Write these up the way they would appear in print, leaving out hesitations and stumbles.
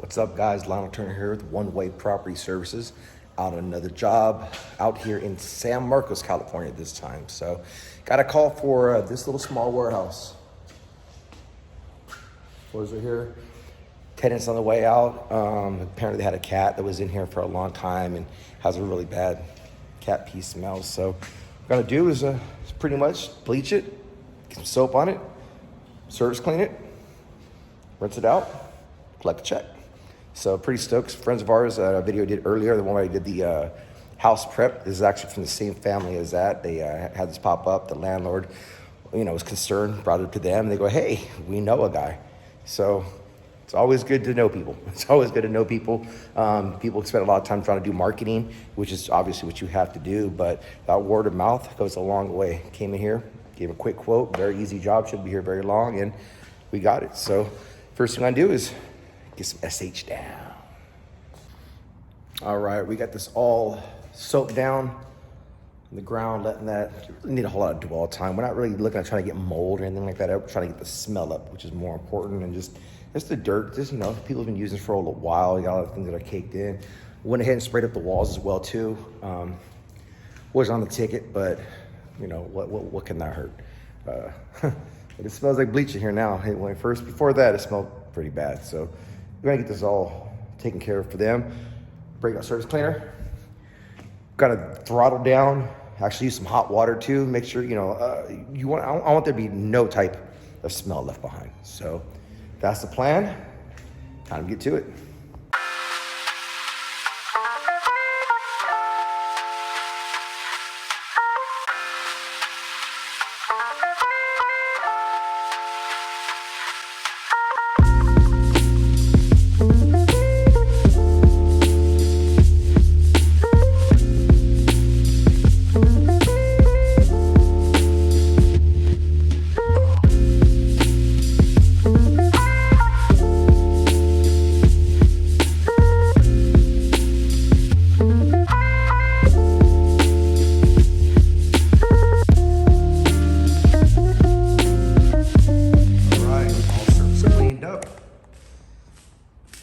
What's up, guys? Lionel Turner here with One Way Property Services. Out on another job out here in San Marcos, California this time. So got a call for this little small warehouse. Floors are here. Tenants on the way out. Apparently they had a cat that was in here for a long time and has a really bad cat pee smell. So what we're gonna do is pretty much bleach it, get some soap on it, service clean it, rinse it out, collect the check. So pretty stoked. Friends of ours, a video I did earlier, the one where I did the house prep, this is actually from the same family as that. They had this pop up. The landlord, was concerned, brought it to them. They go, hey, we know a guy. So it's always good to know people. It's always good to know people. People spend a lot of time trying to do marketing, which is obviously what you have to do, but that word of mouth goes a long way. Came in here, gave a quick quote, very easy job, shouldn't be here very long, and we got it. So first thing I do is get some SH down. All right, we got this all soaked down on the ground, letting that, really need a whole lot of dwell time. We're not really looking at trying to get mold or anything like that. We're trying to get the smell up, which is more important, and just the dirt, people have been using this for a little while. You got a lot of things that are caked in. Went ahead and sprayed up the walls as well too. Was on the ticket, but what can that hurt? It smells like bleach in here now. Before that, it smelled pretty bad. So we're gonna get this all taken care of for them. Break out service cleaner. Gotta throttle down. Actually use some hot water too. Make sure, I want there to be no type of smell left behind. So that's the plan. Time to get to it.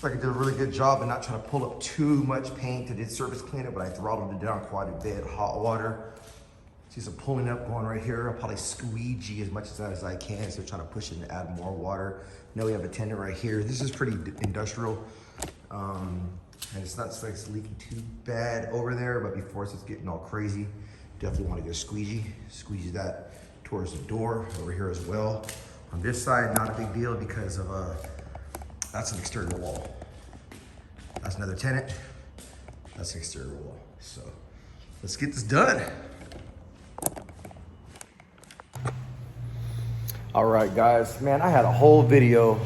I did a really good job of not trying to pull up too much paint. I did surface cleaner, but I throttled it down quite a bit. Hot water. See some pulling up going right here. I'll probably squeegee as much as I can. So trying to push it and add more water. Now we have a tender right here. This is pretty industrial. And it's not like it's leaking too bad over there, but before it's getting all crazy, definitely want to get a squeegee. Squeegee that towards the door over here as well. On this side, not a big deal because of that's an exterior wall. That's another tenant. That's an exterior wall. So let's get this done. All right, guys. Man, I had a whole video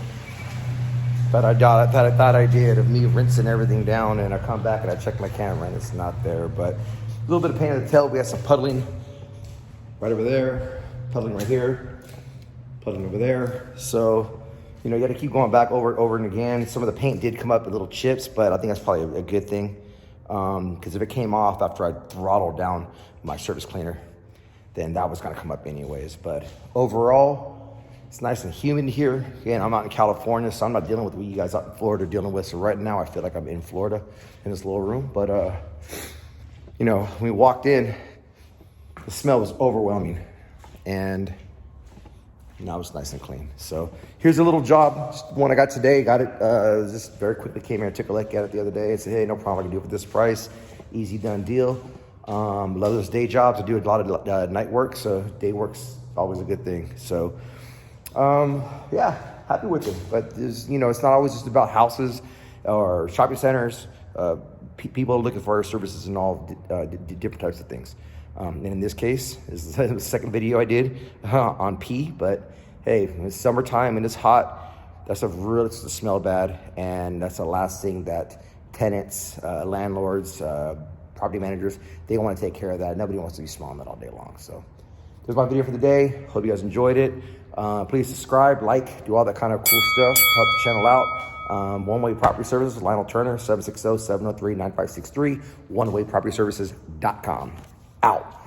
that I thought I did of me rinsing everything down, and I come back and I check my camera and it's not there. But a little bit of pain in the tail. We have some puddling right over there, puddling right here, puddling over there. So you got to keep going back over and again. Some of the paint did come up with little chips, but I think that's probably a good thing. Because if it came off after I throttled down my surface cleaner, then that was going to come up anyways. But overall, it's nice and humid here. Again, I'm out in California, so I'm not dealing with what you guys out in Florida are dealing with. So right now, I feel like I'm in Florida in this little room. But, when we walked in, the smell was overwhelming. And now it's nice and clean. So here's a little job, just one I got today. Got it, just very quickly came here and took a look at it the other day and said, hey, no problem, I can do it for this price. Easy done deal. Love those day jobs. I do a lot of night work, so day work's always a good thing. So yeah, happy with it. But there's, it's not always just about houses or shopping centers. People are looking for our services and all different types of things. And in this case, this is the second video I did on pee, but hey, it's summertime and it's hot. That's really smell bad. And that's the last thing that tenants, landlords, property managers, they want to take care of that. Nobody wants to be smelling that all day long. So there's my video for the day. Hope you guys enjoyed it. Please subscribe, like, do all that kind of cool stuff. Help the channel out. One Way Property Services, Lionel Turner, 760-703-9563, onewaypropertyservices.com. Out.